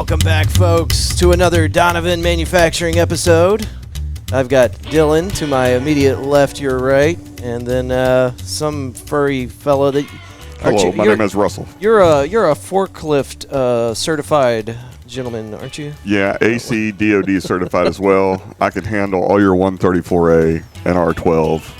Welcome back, folks, to another Donovan Manufacturing episode. I've got Dillon to my immediate left, your right, and then some furry fellow that. Hello, my name is Russell. You're a forklift certified gentleman, aren't you? Yeah, AC DOD certified as well. I can handle all your 134A and R12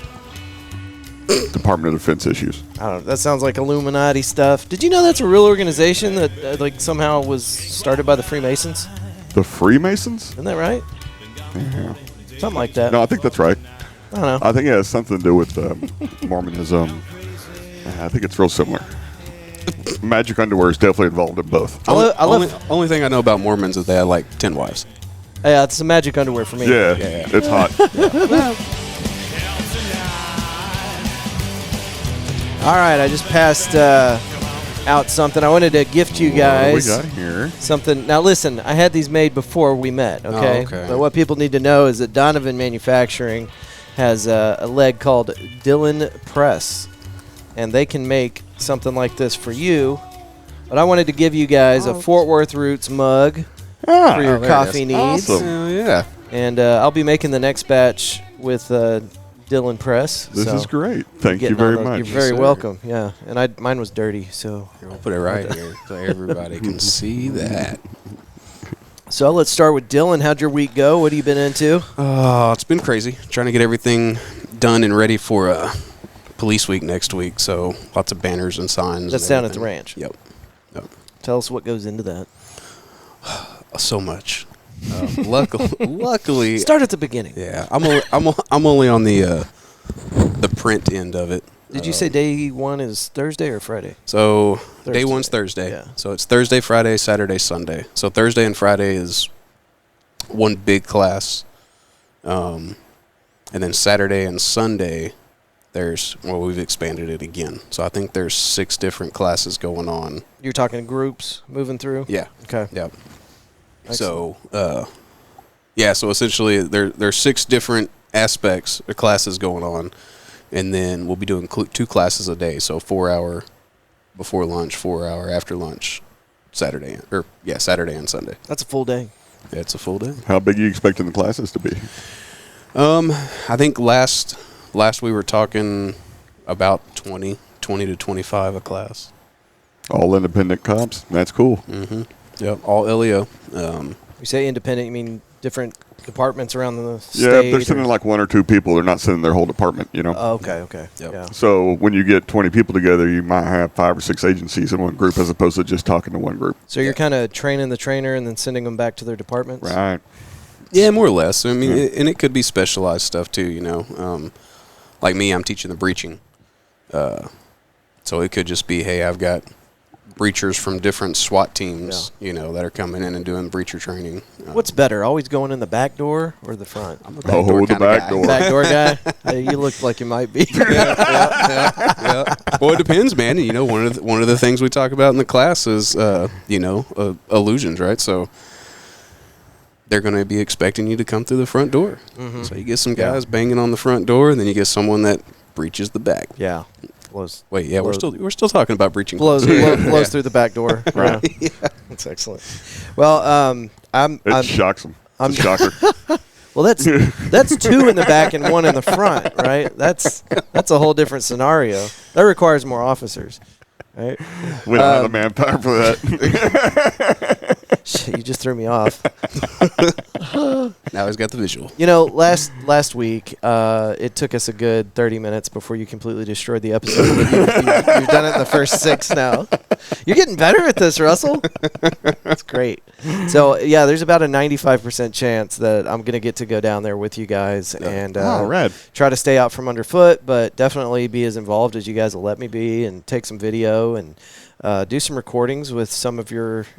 Department of Defense issues. I don't know. That sounds like Illuminati stuff. Did you know that's a real organization that like somehow was started by the Freemasons? The Freemasons? Isn't that right? Yeah. Something like that. No, I think that's right. I don't know. I think it has something to do with Mormonism. I think it's real similar. Magic underwear is definitely involved in both. Only thing I know about Mormons is they have like 10 wives. Yeah, it's some magic underwear for me. Yeah, it's hot. All right, I just passed out something. I wanted to gift you guys What we got here? something. Now, listen, I had these made before we met, okay? Oh, okay. But what people need to know is that Donovan Manufacturing has a leg called Dillon Press, and they can make something like this for you. But I wanted to give you guys a Fort Worth Roots mug for your coffee needs. Awesome. Oh, yeah. And I'll be making the next batch with Dillon Press. This so is great. Thank you getting very all those- much. You're very Yes, sir. welcome. Yeah, and mine was dirty, so. Here, we'll put it right here so everybody can see that. So let's start with Dillon. How'd your week go? What have you been into? Oh, it's been crazy. Trying to get everything done and ready for police week next week. So lots of banners and signs. That's and down at the everything. ranch. Yep. Tell us what goes into that. So much. Luckily, Start at the beginning. yeah. I'm only on the print end of it. Did you say day one is Thursday or Friday? So Thursday. day one's Thursday. Yeah. So it's Thursday, Friday, Saturday, Sunday. So Thursday and Friday is one big class. And then Saturday and Sunday, we've expanded it again. So I think there's 6 different classes going on. You're talking groups moving through? Yeah. Okay. Yep. Excellent. So, so essentially there's 6 different aspects or classes going on. And then we'll be doing 2 classes a day. So 4-hour before lunch, 4-hour after lunch, Saturday and Sunday. That's a full day. Yeah, it's a full day. How big are you expecting the classes to be? I think last we were talking about 20 to 25 a class. All independent cops? That's cool. Mm-hmm. Yep, all LEO. You say independent, you mean different departments around the state? Yeah, if they're sending like 1 or 2 people, they're not sending their whole department, you know? Oh, okay. Yep. Yeah. So when you get 20 people together, you might have 5 or 6 agencies in one group as opposed to just talking to one group. So you're kind of training the trainer and then sending them back to their departments? Right. Yeah, more or less. I mean, and it could be specialized stuff too, you know. Like me, I'm teaching the breaching. So it could just be, hey, I've got breachers from different SWAT teams, you know, that are coming in and doing breacher training. What's better, always going in the back door or the front? I'm a The kinda back guy. door. Back door guy? You look like you might be. Yeah. Well, it depends, man. You know, one of the things we talk about in the class is, illusions, right? So they're going to be expecting you to come through the front door. Mhm. So you get some guys banging on the front door, and then you get someone that breaches the back. Yeah. Blows We're still talking about breaching. blows through the back door. Right. Yeah. That's excellent. Well, It shocks them. It's a shocker. well, that's 2 in the back and 1 in the front, right? That's a whole different scenario. That requires more officers, right? We don't have the manpower for that. Shit, you just threw me off. Now he's got the visual. You know, last week, it took us a good 30 minutes before you completely destroyed the episode. But you've done it in the first 6 now. You're getting better at this, Russell. That's great. So, yeah, there's about a 95% chance that I'm going to get to go down there with you guys and Rad. try to stay out from underfoot, but definitely be as involved as you guys will let me be and take some video and do some recordings with some of your –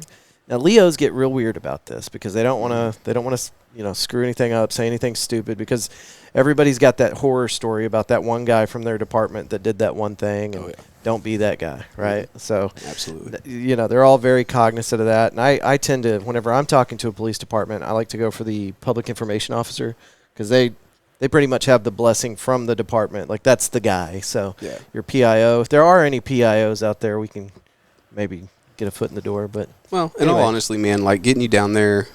now, Leos get real weird about this because they don't want to, screw anything up, say anything stupid because everybody's got that horror story about that one guy from their department that did that one thing, and don't be that guy, right? So, absolutely, they're all very cognizant of that, and I tend to, whenever I'm talking to a police department, I like to go for the public information officer because they pretty much have the blessing from the department, like that's the guy. So, your PIO, if there are any PIOs out there, we can maybe get a foot in the door. But well, in all anyway. honesty, man, like getting you down there,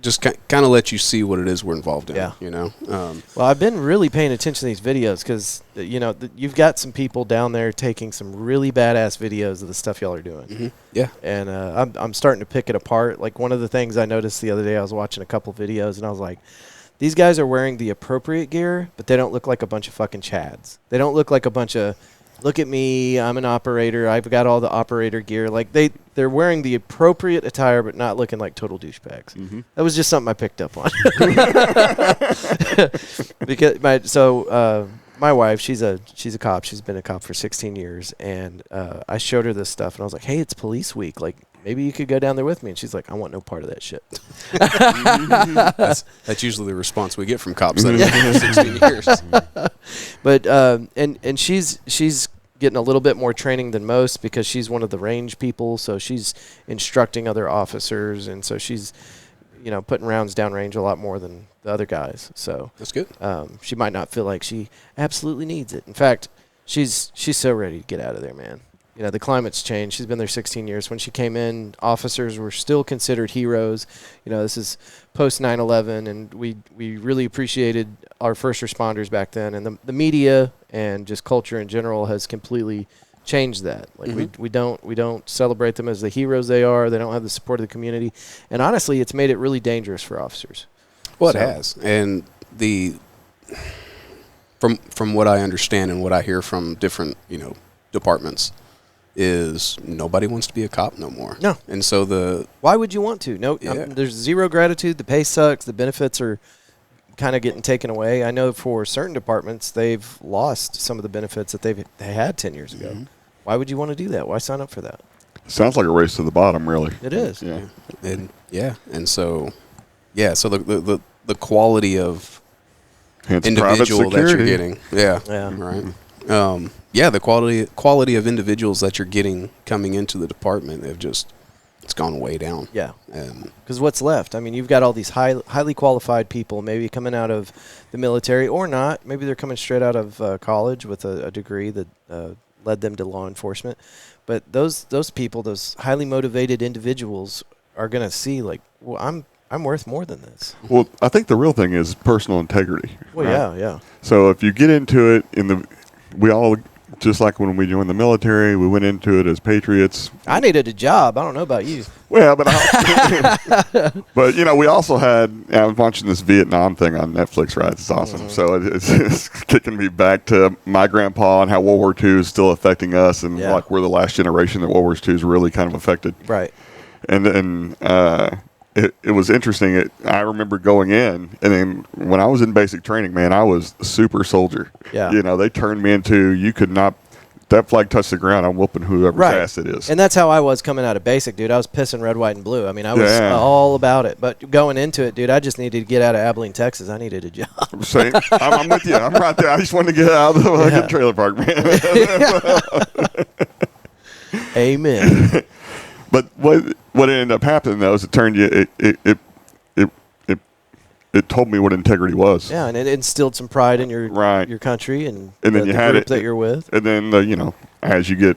just kind of let you see what it is we're involved in. Yeah. You know. Well, I've been really paying attention to these videos because, you know, you've got some people down there taking some really badass videos of the stuff y'all are doing. Mm-hmm. Yeah. And I'm starting to pick it apart. Like, one of the things I noticed the other day, I was watching a couple videos, and I was like, these guys are wearing the appropriate gear, but they don't look like a bunch of fucking chads. They don't look like a bunch of, look at me, I'm an operator, I've got all the operator gear. Like, they're wearing the appropriate attire, but not looking like total douchebags. Mm-hmm. That was just something I picked up on. Because my wife, she's a cop. She's been a cop for 16 years, and I showed her this stuff, and I was like, hey, it's police week. Like, maybe you could go down there with me. And she's like, I want no part of that shit. That's usually the response we get from cops that have been here 16 years. But and she's getting a little bit more training than most because she's one of the range people, so she's instructing other officers, and so she's, you know, putting rounds downrange a lot more than the other guys. So That's good. she might not feel like she absolutely needs it. In fact, she's so ready to get out of there, man. You know, the climate's changed. She's been there 16 years. When she came in, officers were still considered heroes. You know, this is post 9/11, and we really appreciated our first responders back then. And the media and just culture in general has completely changed that. Like, we don't celebrate them as the heroes they are. They don't have the support of the community. And honestly, it's made it really dangerous for officers. Well, it has. And from what I understand and what I hear from different, you know, departments, is nobody wants to be a cop no more. No. And so Why would you want to? No, Yeah. there's zero gratitude. The pay sucks. The benefits are kind of getting taken away. I know for certain departments, they've lost some of the benefits that they had 10 years ago. Mm-hmm. Why would you want to do that? Why sign up for that? Sounds like a race to the bottom, really. It is. Yeah. And so the quality of Hence individual private that you're security. getting. Yeah. Yeah. Right. The quality of individuals that you're getting coming into the department it's gone way down. Yeah. And Because what's left? I mean, you've got all these highly qualified people, maybe coming out of the military or not. Maybe they're coming straight out of college with a degree that led them to law enforcement. But those people, those highly motivated individuals, are going to see, like, well, I'm worth more than this. Well, I think the real thing is personal integrity. Well, right? yeah. So if you get into it we all, just like when we joined the military, we went into it as patriots. I needed a job. I don't know about you. Well, but but you know, we also had. I was watching this Vietnam thing on Netflix, right? It's awesome. Mm-hmm. So it's kicking me back to my grandpa and how World War II is still affecting us, and like we're the last generation that World War II is really kind of affected. Right. And then it was interesting. I remember going in, and then when I was in basic training, man, I was a super soldier. Yeah. You know, they turned me into, you could not, that flag touched the ground, I'm whooping whoever's ass it is. And that's how I was coming out of basic, dude. I was pissing red, white, and blue. I mean, I was all about it. But going into it, dude, I just needed to get out of Abilene, Texas. I needed a job. Same. I'm with you. I'm right there. I just wanted to get out of the fucking trailer park, man. Amen. But what ended up happening though is it turned you. It told me what integrity was. Yeah, and it instilled some pride in your country and then you had group it that you're with. And then you know, as you get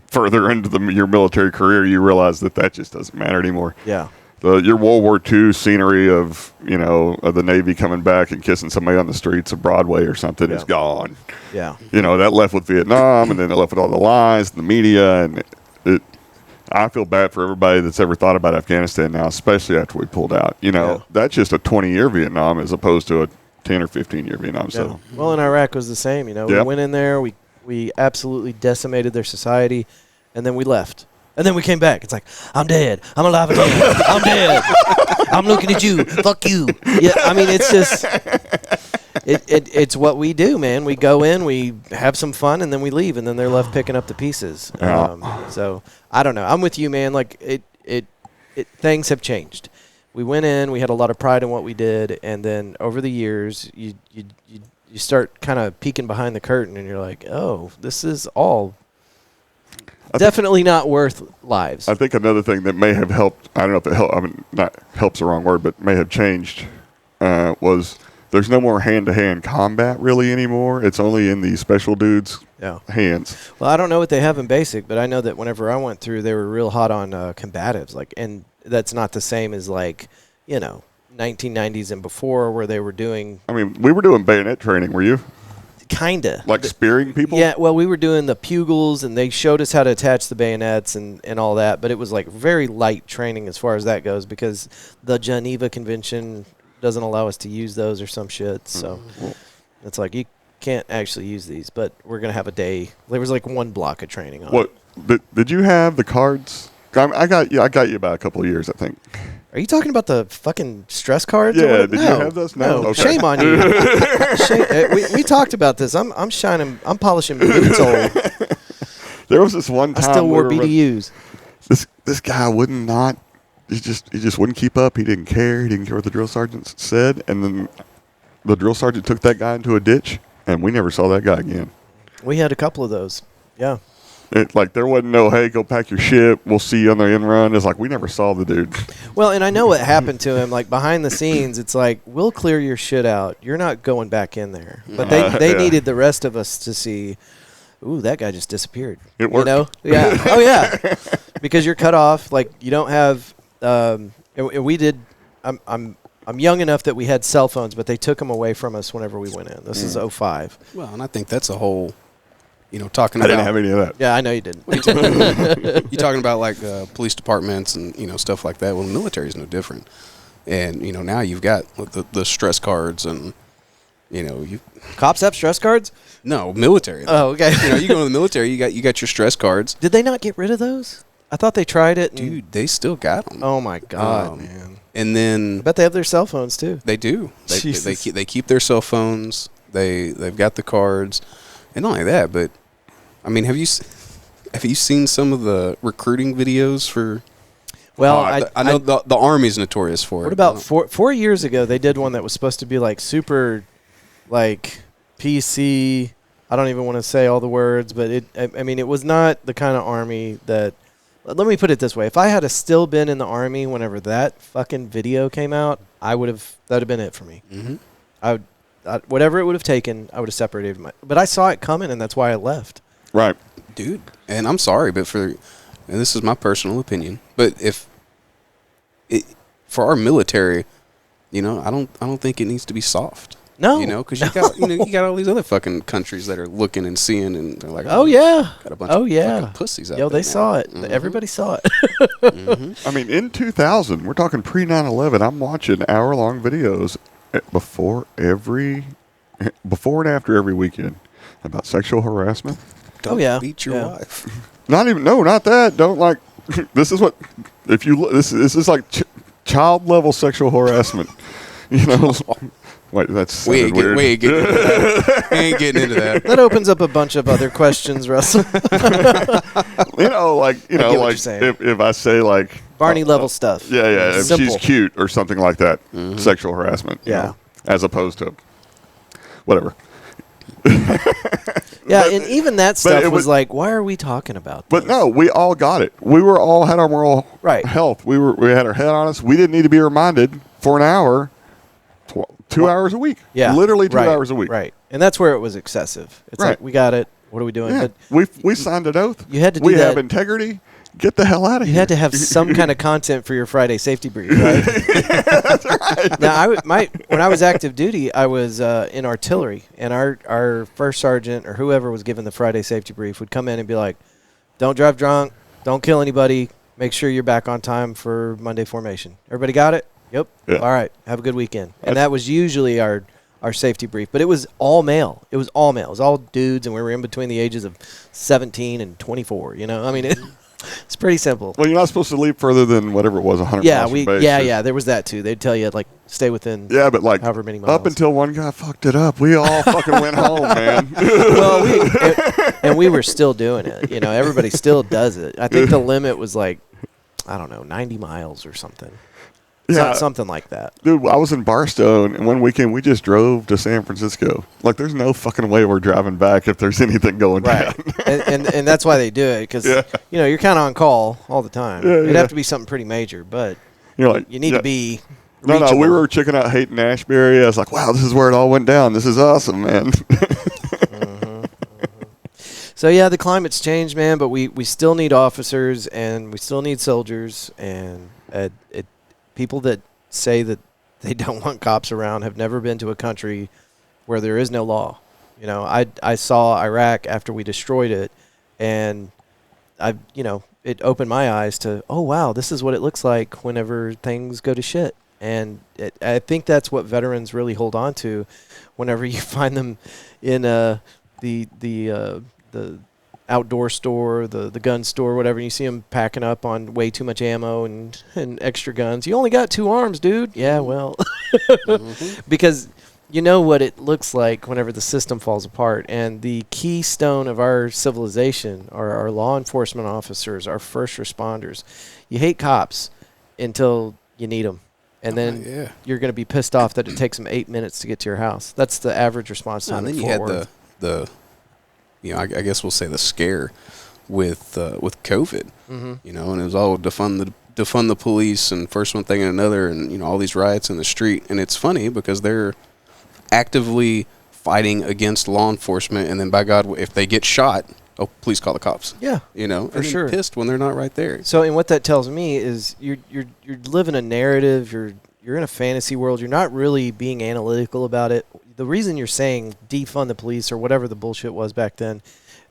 further into your military career, you realize that just doesn't matter anymore. Yeah. Your World War II scenery of the Navy coming back and kissing somebody on the streets of Broadway or something is gone. Yeah. You know, that left with Vietnam, and then it left with all the lies, and the media, and I feel bad for everybody that's ever thought about Afghanistan now, especially after we pulled out. You know, that's just a 20-year Vietnam as opposed to a 10 or 15-year Vietnam. Yeah. So, well, in Iraq was the same. You know, we went in there, we absolutely decimated their society, and then we left. And then we came back. It's like, I'm dead. I'm alive again. I'm dead. I'm looking at you. Fuck you. Yeah, I mean, it's just, it's what we do, man. We go in, we have some fun, and then we leave, and then they're left picking up the pieces. So I don't know. I'm with you, man. Like things have changed. We went in, we had a lot of pride in what we did, and then over the years, you start kind of peeking behind the curtain, and you're like, oh, this is all definitely not worth lives. I think another thing that may have helped, I don't know if it helped, I mean, not help's the wrong word, but may have changed, was there's no more hand-to-hand combat really anymore. It's only in these special dudes' hands. Well, I don't know what they have in basic, but I know that whenever I went through, they were real hot on combatives. And that's not the same as 1990s and before where they were doing. I mean, we were doing bayonet training. Were you? Kinda. Like spearing people? Yeah, well, we were doing the pugils, and they showed us how to attach the bayonets and all that, but it was very light training as far as that goes because the Geneva Convention doesn't allow us to use those or some shit. So it's you can't actually use these, but we're going to have a day. There was one block of training on it. Did you have the cards? I got you about a couple of years, I think. Are you talking about the fucking stress cards? Yeah, did you have those? No. Okay. Shame on you. We talked about this. I'm polishing boots old. There was this one time I still wore BDUs. This guy he just wouldn't keep up. He didn't care. He didn't care what the drill sergeant said. And then the drill sergeant took that guy into a ditch, and we never saw that guy again. We had a couple of those. Yeah. There wasn't no, hey, go pack your shit. We'll see you on the end run. It's we never saw the dude. Well, and I know what happened to him. Behind the scenes, it's we'll clear your shit out. You're not going back in there. But they needed the rest of us to see, ooh, that guy just disappeared. It worked. Yeah. Oh, yeah. Because you're cut off. You don't have and we did I'm young enough that we had cell phones, but they took them away from us whenever we went in. This is 05. Well, and I think that's a whole talking I about. didn't have any of that. Yeah, I know you didn't. You're talking about police departments and stuff like that. Well, the military is no different, and now you've got the stress cards and you. Cops have stress cards? No, military. Oh, okay. You go to the military, you got your stress cards. Did they not get rid of those? I thought they tried it. Dude, they still got them. Oh my God, man! And then I bet they have their cell phones too. They do. They keep their cell phones. They've got the cards, and not only that, but I mean, have you seen some of the recruiting videos for? Well, I know the Army's notorious for it. What about 4 years ago? They did one that was supposed to be super, PC. I don't even want to say all the words, but it was not the kind of Army that. Let me put it this way: if I had still been in the Army whenever that fucking video came out, that'd have been it for me. Mm-hmm. Whatever it would have taken, I would have separated but I saw it coming, and that's why I left. Right, dude. And I'm sorry, but and this is my personal opinion, but for our military, I don't think it needs to be soft. No, because you got you got all these other fucking countries that are looking and seeing, and they're like, oh yeah, got a bunch of fucking pussies out there. They saw it. Mm-hmm. Everybody saw it. Mm-hmm. I mean, in 2000, we're talking pre 9/11. I'm watching hour-long videos before and after every weekend about sexual harassment. Don't beat your wife. Not that. Don't this is what if you this is child level sexual harassment. Wait, that's weird. We ain't getting into that. We ain't getting into that. That opens up a bunch of other questions, Russell. If I say Barney level stuff. Yeah. If she's cute or something like that, sexual harassment. Yeah. As opposed to whatever. Yeah, and even that stuff was why are we talking about this? But no, we all got it. We were all had our moral health. We had our head on us. We didn't need to be reminded for an hour. 2 hours a week. Yeah. Literally 2 hours a week. Right. And that's where it was excessive. It's we got it. What are we doing? Yeah. But we signed an oath. You had to do we that. have integrity. Get the hell out of here. You had to have some kind of content for your Friday safety brief, right? That's right. Now, when I was active duty, I was in artillery, and our first sergeant or whoever was given the Friday safety brief would come in and be like, don't drive drunk, don't kill anybody, make sure you're back on time for Monday formation. Everybody got it? Yep. Yeah. All right. Have a good weekend. And that was usually our safety brief. But it was all male. It was all dudes, and we were in between the ages of 17 and 24. I mean, it's pretty simple. Well, you're not supposed to leave further than whatever it was, 100 miles from base. Yeah. There was that, too. They'd tell you, stay within however many miles. Up until one guy fucked it up. We all fucking went home, man. Well, we were still doing it. Everybody still does it. I think the limit was 90 miles or something. Yeah, something like that. Dude, I was in Barstow, and one weekend we just drove to San Francisco. There's no fucking way we're driving back if there's anything going down. and that's why they do it, because you're kind of on call all the time. It'd have to be something pretty major, but you need to be No, reachable. we were checking out Haight and Ashbury. I was like, wow, this is where it all went down. This is awesome, man. So, yeah, the climate's changed, man, but we still need officers and we still need soldiers. And people that say that they don't want cops around have never been to a country where there is no law. You know, I saw Iraq after we destroyed it, and it opened my eyes to, oh, wow, this is what it looks like whenever things go to shit. And I think that's what veterans really hold on to whenever you find them in the outdoor store, the gun store, whatever, and you see them packing up on way too much ammo and extra guns. You only got 2 arms, dude. Yeah, well, because you know what it looks like whenever the system falls apart. And the keystone of our civilization are our law enforcement officers, our first responders. You hate cops until you need them. And then you're going to be pissed off that it takes them 8 minutes to get to your house. That's the average response time. And then you had the I guess we'll say the scare with COVID. Mm-hmm. And it was all defund the police and first one thing and another, and all these riots in the street. And it's funny because they're actively fighting against law enforcement, and then by God, if they get shot, oh, please call the cops. Yeah, for sure. Pissed when they're not right there. So, and what that tells me is you're living a narrative. You're in a fantasy world. You're not really being analytical about it. The reason you're saying defund the police or whatever the bullshit was back then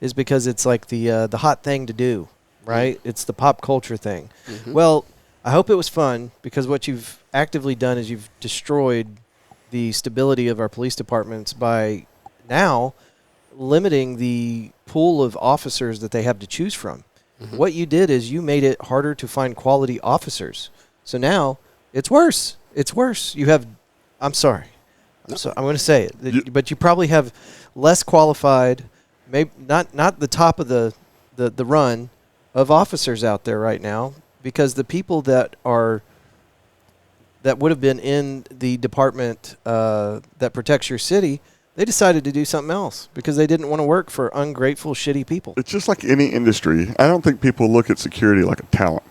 is because it's like the hot thing to do, right? It's the pop culture thing. Mm-hmm. Well, I hope it was fun, because what you've actively done is you've destroyed the stability of our police departments by now limiting the pool of officers that they have to choose from. Mm-hmm. What you did is you made it harder to find quality officers. So now it's worse. It's worse. You have, I'm sorry. So I'm going to say it, but you probably have less qualified, maybe not the top of the run of officers out there right now, because the people that would have been in the department that protects your city, they decided to do something else because they didn't want to work for ungrateful, shitty people. It's just like any industry. I don't think people look at security like a talent.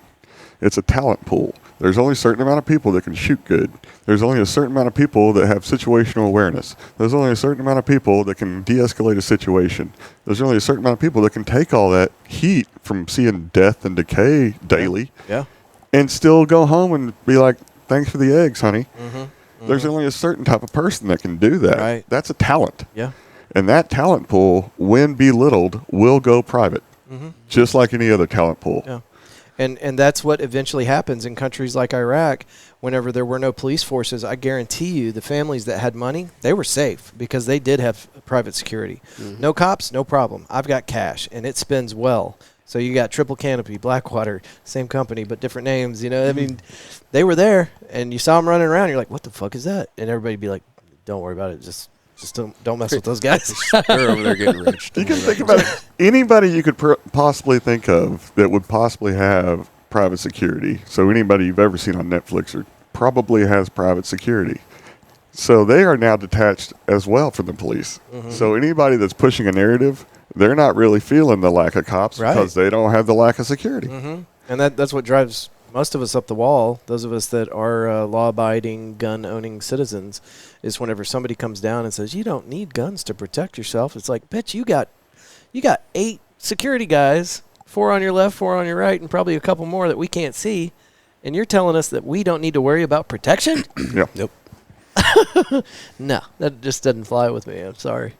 It's a talent pool. There's only a certain amount of people that can shoot good. There's only a certain amount of people that have situational awareness. There's only a certain amount of people that can de-escalate a situation. There's only a certain amount of people that can take all that heat from seeing death and decay daily, and still go home and be like, thanks for the eggs, honey. Mm-hmm. Mm-hmm. There's only a certain type of person that can do that. Right. That's a talent. Yeah. And that talent pool, when belittled, will go private, just like any other talent pool. Yeah. And that's what eventually happens in countries like Iraq. Whenever there were no police forces, I guarantee you the families that had money, they were safe because they did have private security. Mm-hmm. No cops, no problem. I've got cash, and it spends well. So you got Triple Canopy, Blackwater, same company, but different names. I mean, they were there, and you saw them running around. You're like, what the fuck is that? And everybody'd be like, don't worry about it. Just don't mess with those guys. They're over there getting rich. You can think about it. Anybody you could possibly think of that would possibly have private security. So anybody you've ever seen on Netflix probably has private security. So they are now detached as well from the police. Mm-hmm. So anybody that's pushing a narrative, they're not really feeling the lack of cops because they don't have the lack of security. Mm-hmm. And that's what drives most of us up the wall, those of us that are law-abiding, gun-owning citizens, is whenever somebody comes down and says, you don't need guns to protect yourself. It's like, bitch, you got 8 security guys, 4 on your left, 4 on your right, and probably a couple more that we can't see, and you're telling us that we don't need to worry about protection? Yeah. Nope. No, that just doesn't fly with me. I'm sorry.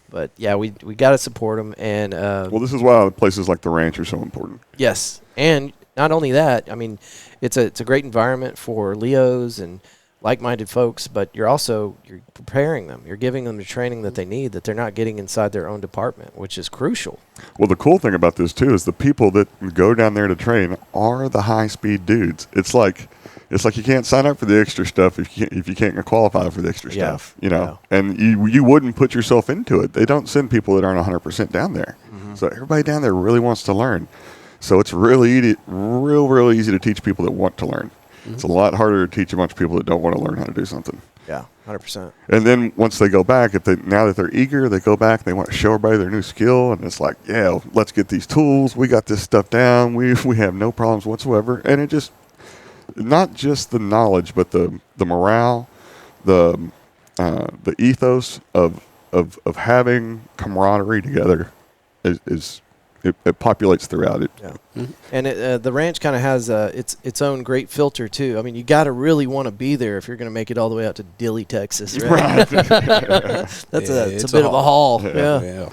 But, yeah, we got to support them. And well, this is why places like the ranch are so important. Yes, and not only that, I mean, it's a great environment for Leos and like-minded folks, but you're preparing them. You're giving them the training that they need that they're not getting inside their own department, which is crucial. Well, the cool thing about this, too, is the people that go down there to train are the high-speed dudes. It's like you can't sign up for the extra stuff if you can't qualify for the extra stuff, And you wouldn't put yourself into it. They don't send people that aren't 100% down there. Mm-hmm. So everybody down there really wants to learn. So it's really easy to teach people that want to learn. Mm-hmm. It's a lot harder to teach a bunch of people that don't want to learn how to do something. Yeah, 100%. And then once they go back, now that they're eager, they go back and they want to show everybody their new skill. And it's like, yeah, let's get these tools. We got this stuff down. We have no problems whatsoever. And not just the knowledge, but the morale, the ethos of having camaraderie together is it populates throughout it. Yeah. Mm-hmm. And the ranch kind of has its own great filter too. I mean, you got to really want to be there if you're going to make it all the way out to Dilley, Texas, right? It's a bit of a haul. Yeah.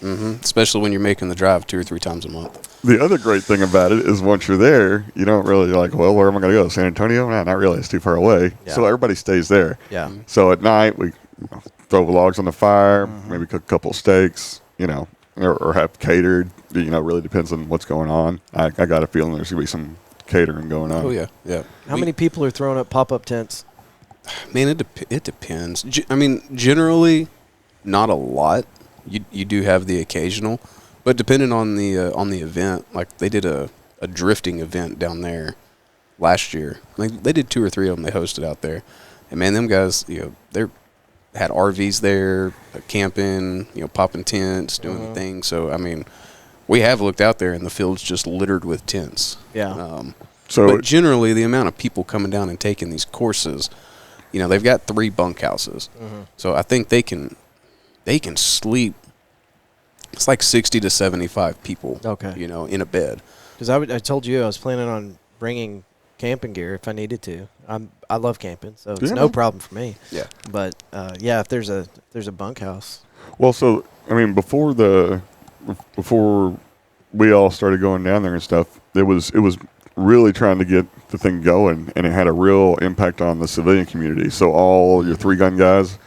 Mm-hmm. Especially when you're making the drive 2 or 3 times a month. The other great thing about it is once you're there, you don't really like, well, where am I going to go? San Antonio? Nah, not really. It's too far away. Yeah. So everybody stays there. Yeah. So at night, we throw the logs on the fire, maybe cook a couple steaks, or have catered. Really depends on what's going on. I got a feeling there's going to be some catering going on. Oh, yeah, yeah. How many people are throwing up pop-up tents? Man, it depends. I mean, generally, not a lot. You do have the occasional, but depending on the event, like they did a drifting event down there last year. Like they did 2 or 3 of them they hosted out there, and man, them guys, they had RVs there, camping, popping tents, doing things. So I mean, we have looked out there and the field's just littered with tents. Yeah. But generally, the amount of people coming down and taking these courses, they've got 3 bunkhouses, so I think they can sleep. It's like 60 to 75 people. Okay. In a bed. Because I told you I was planning on bringing camping gear if I needed to. I love camping, so it's no problem for me. Yeah. But if there's a bunkhouse. Well, so I mean, before we all started going down there and stuff, it was really trying to get the thing going, and it had a real impact on the civilian community. So all your 3-gun guys.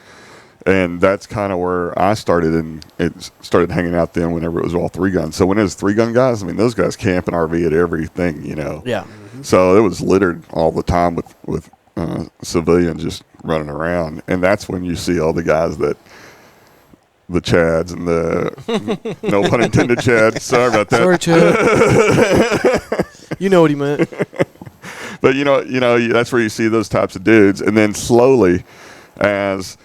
And that's kind of where I started, and it started hanging out then whenever it was all 3 guns. So when it was 3-gun guys, I mean, those guys camp and RV at everything, Yeah. So it was littered all the time with civilians just running around. And that's when you see all the guys the Chads and the, no pun intended, Chad. Sorry about that. Sorry, Chad. You know what he meant. But, that's where you see those types of dudes. And then slowly, as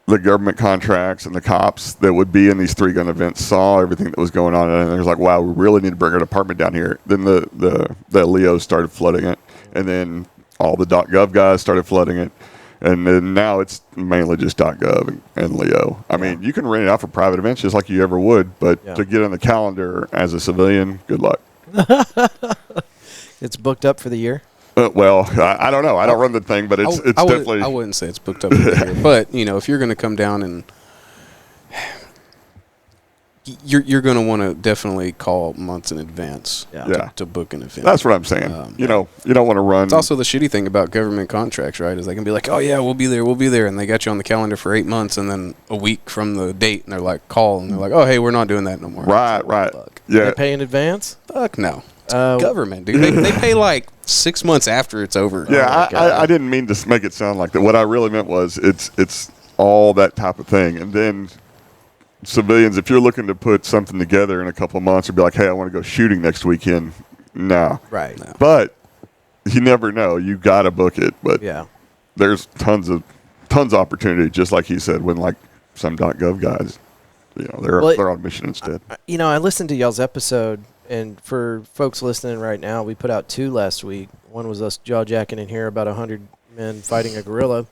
the government contracts and the cops that would be in these 3-gun events saw everything that was going on, and it was like, wow, we really need to bring our department down here. Then the Leos started flooding it, and then all the .gov guys started flooding it, and then now it's mainly just .gov and Leo. I mean, you can rent it out for private events just like you ever would, but to get on the calendar as a civilian, good luck. It's booked up for the year. Well, I don't know. I don't run the thing, but it's definitely. I wouldn't say it's booked up for the year, but if you're going to come down and you're going to want to definitely call months in advance to book an event. That's what I'm saying. You don't want to run. It's also the shitty thing about government contracts, right? Is they can be like, oh yeah, we'll be there, and they got you on the calendar for 8 months, and then a week from the date, and they're like, call, and they're like, oh hey, we're not doing that no more. Right. Fuck. Yeah. They pay in advance? Fuck no. Government, dude. They pay like 6 months after it's over. Yeah, I didn't mean to make it sound like that. What I really meant was it's all that type of thing. And then civilians, if you're looking to put something together in a couple of months and be like, hey, I want to go shooting next weekend, no. Right. No. But you never know. You got to book it. But there's tons of opportunity, just like he said, when like some .gov guys, they're on mission instead. I listened to y'all's episode. And for folks listening right now, we put out 2 last week. One was us jaw-jacking in here about 100 men fighting a gorilla.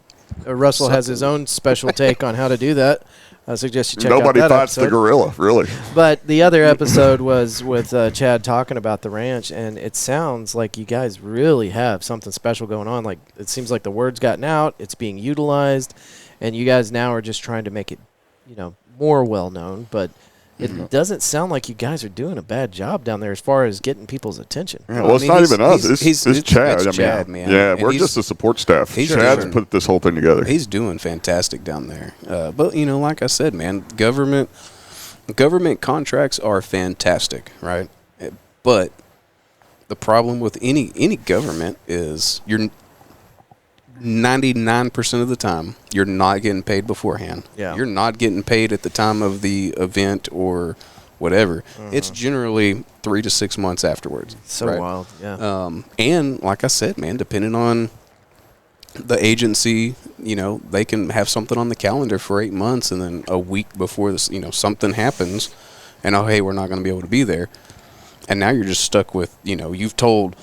Russell has his own special take on how to do that. I suggest you check out that Nobody fights episode. the gorilla, really. But the other episode was with Chad talking about the ranch, and it sounds like you guys really have something special going on. Like it seems like the word's gotten out, it's being utilized, and you guys now are just trying to make it, more well-known. But it doesn't sound like you guys are doing a bad job down there as far as getting people's attention. Yeah, well, it's not even us. It's Chad. It's Chad, man. Yeah, we're just the support staff. Chad's put this whole thing together. He's doing fantastic down there. But, like I said, man, government contracts are fantastic, right? But the problem with any government is you're 99% of the time, you're not getting paid beforehand. Yeah. You're not getting paid at the time of the event or whatever. It's generally 3 to 6 months afterwards. So right? wild, yeah. And like I said, man, depending on the agency, they can have something on the calendar for 8 months, and then a week before this, something happens, and hey, we're not going to be able to be there. And now you're just stuck with, you've told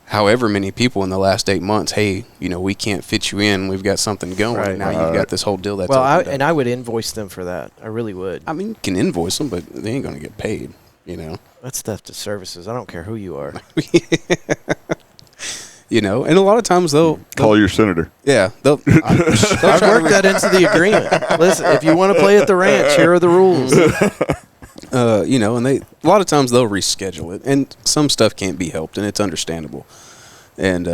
however many people in the last 8 months, hey, we can't fit you in. We've got something going. Right. Now you've got this whole deal that's well, opened up. I would invoice them for that. I really would. I mean, you can invoice them, but they ain't going to get paid, That's stuff to services. I don't care who you are. And a lot of times they'll Call your senator. Yeah, they'll I've worked that into the agreement. Listen, if you want to play at the ranch, here are the rules. and a lot of times they'll reschedule it, and some stuff can't be helped, and it's understandable. And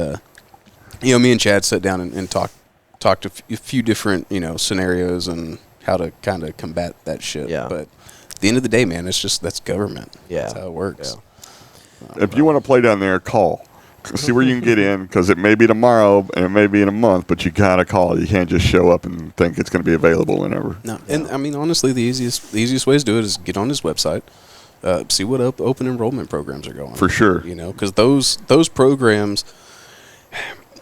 me and Chad sat down and talked a few different scenarios and how to kind of combat that shit. Yeah. But at the end of the day, man, that's government. Yeah, that's how it works. Yeah. If you want to play down there, call. See where you can get in, because it may be tomorrow and it may be in a month, but you gotta call. You can't just show up and think it's going to be available whenever. No, and I mean, honestly, the easiest way to do it is get on his website, see what open enrollment programs are going. For sure. Because those programs.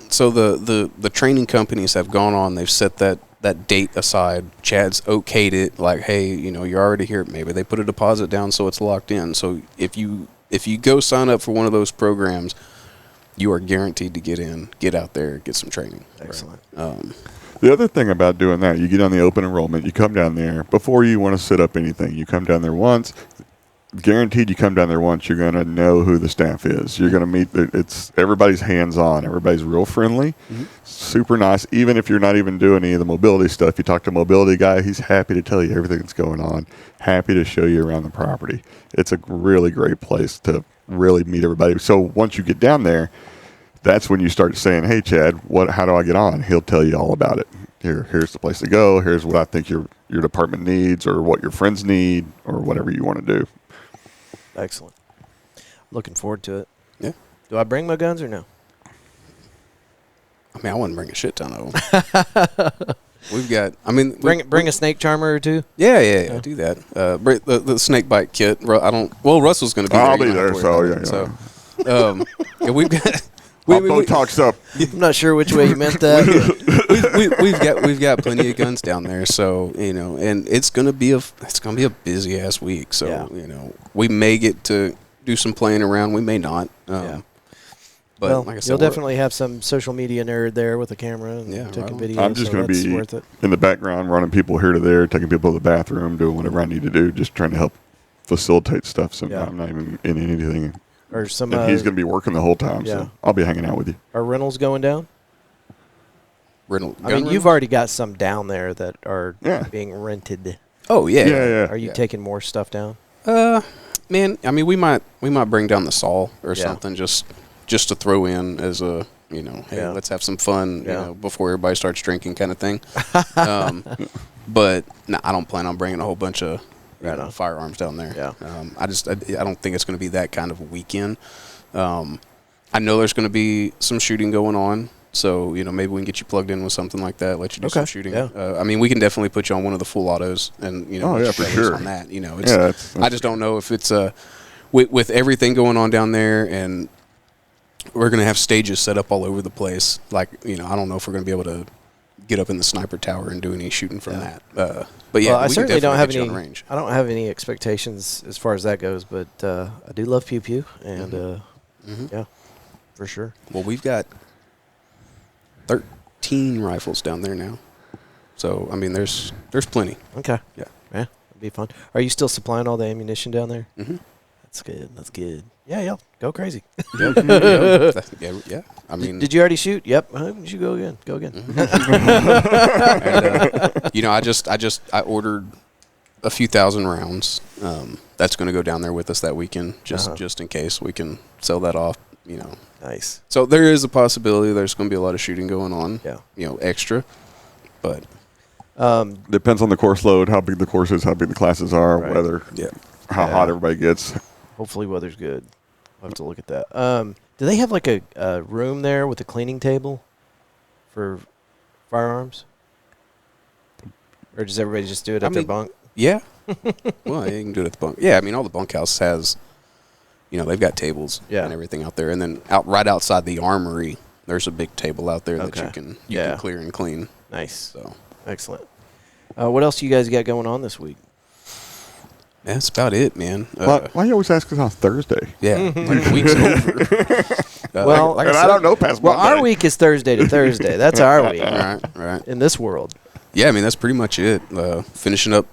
So the training companies have gone on. They've set that date aside. Chad's okayed it. Like, hey, you're already here. Maybe they put a deposit down so it's locked in. So if you go sign up for one of those programs, you are guaranteed to get in, get out there, get some training. Excellent. The other thing about doing that, you get on the open enrollment, you come down there. Before you want to set up anything, you come down there once. Guaranteed you come down there once, you're going to know who the staff is. You're going to meet, everybody's hands-on. Everybody's real friendly, super nice. Even if you're not even doing any of the mobility stuff, you talk to a mobility guy, he's happy to tell you everything that's going on, happy to show you around the property. It's a really great place to really meet everybody. So once you get down there, that's when you start saying, hey, Chad, how do I get on? He'll tell you all about it. Here's the place to go. Here's what I think your department needs, or what your friends need, or whatever you want to do. Excellent. Looking forward to it. Yeah. Do I bring my guns or no? I mean, I wouldn't bring a shit ton of them. We've got. I mean, bring a snake charmer or two. Yeah. Do that. Bring the snake bite kit. I don't. Well, Russell's going to be there. I'll be there. So yeah. So, we've got. I'll Botox up. I'm not sure which way you meant that. we've got plenty of guns down there, so and it's gonna be a busy ass week. So we may get to do some playing around, we may not. But well, like I said, you'll definitely have some social media nerd there with a camera and taking videos. I'm just going to be worth it. in the background, running people here to there, taking people to the bathroom, doing whatever I need to do, just trying to help facilitate stuff. So I'm not even in anything. Or some. And he's going to be working the whole time, so I'll be hanging out with you. Are rentals going down? You've already got some down there that are being rented. Oh yeah. Yeah. Are you taking more stuff down? Man, I mean, we might bring down the saw or something just to throw in as a hey, let's have some fun before everybody starts drinking kind of thing. But no, I don't plan on bringing a whole bunch of firearms down there. Yeah. I don't think it's going to be that kind of a weekend. I know there's going to be some shooting going on, so maybe we can get you plugged in with something like that. Let you do some shooting. Yeah. I mean, we can definitely put you on one of the full autos, and for sure on that. I just don't know if it's with everything going on down there, and we're going to have stages set up all over the place. Like I don't know if we're going to be able to get up in the sniper tower and do any shooting from that. But yeah, I certainly don't have any. Range. I don't have any expectations as far as that goes, but I do love pew pew, and yeah, for sure. Well, we've got 13 rifles down there now, so I mean, there's plenty. Okay. Yeah, it'd be fun. Are you still supplying all the ammunition down there? Mm-hmm. That's good. Yeah, go crazy. Yeah. I mean, did you already shoot? Yep. You should go again. And, I ordered a few thousand rounds. That's going to go down there with us that weekend, just in case we can sell that off. Nice. So there is a possibility there's going to be a lot of shooting going on. Yeah. Extra, but depends on the course load, how big the course is, how big the classes are, weather, how hot everybody gets. Hopefully weather's good. I'll have to look at that. Do they have like a room there with a cleaning table for firearms? Or does everybody just do it at their bunk? Yeah. Well, you can do it at the bunk. Yeah, I mean, all the bunkhouse has, they've got tables and everything out there. And then right outside the armory, there's a big table out there that you can clear and clean. Nice. So excellent. What else you guys got going on this week? That's about it, man. Why you always ask us on Thursday? Yeah, like the week's over. Well, like and I don't know past Well, Monday. our week is Thursday to Thursday. That's our week. Right. In this world. Yeah, I mean, that's pretty much it. Finishing up